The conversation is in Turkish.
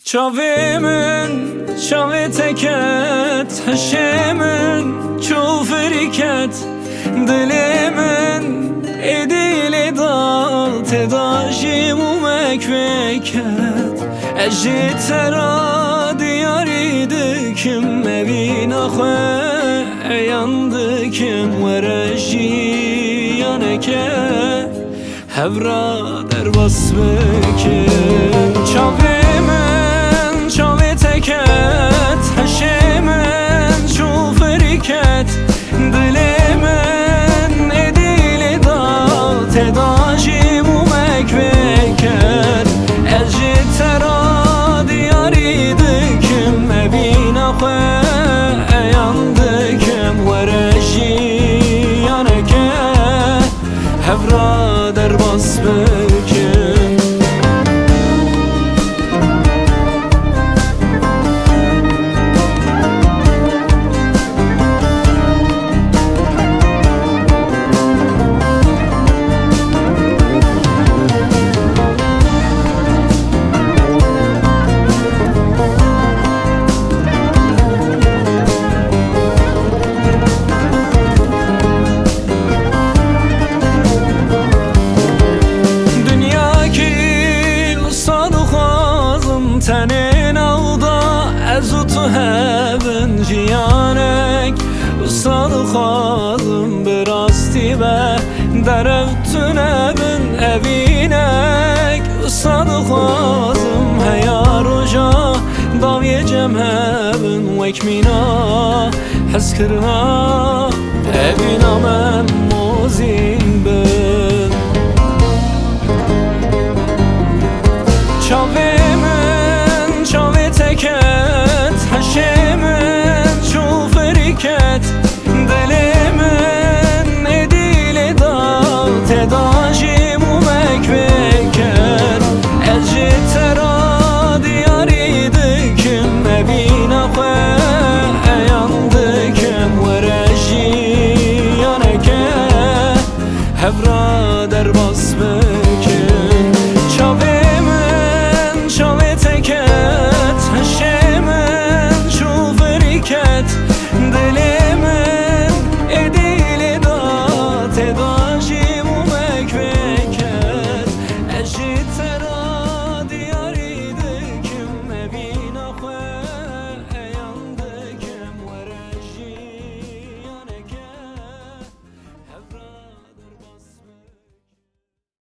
Çavimin çavi teket, heşimin çufriket, dilimin edili dal tedajim mekveket. Eci tera diyarıydı kim evine xwe yandı kim vereji yaneke hevra derbas bekim. Çavimin çavi teket, heşimin çufriket, dilimin edili dal tedajim mekveket. Elci tera diyarıydı kim evine xwe yandı kim vereji yaneke hevra derbas bekim. Tenin avda ezutu hevin ciyanek usalı xalım birasti ve derevtün evin evinek usalı xalım heyar oja davyecem hevin vekmina heskirna evina men mozin bin. Çavi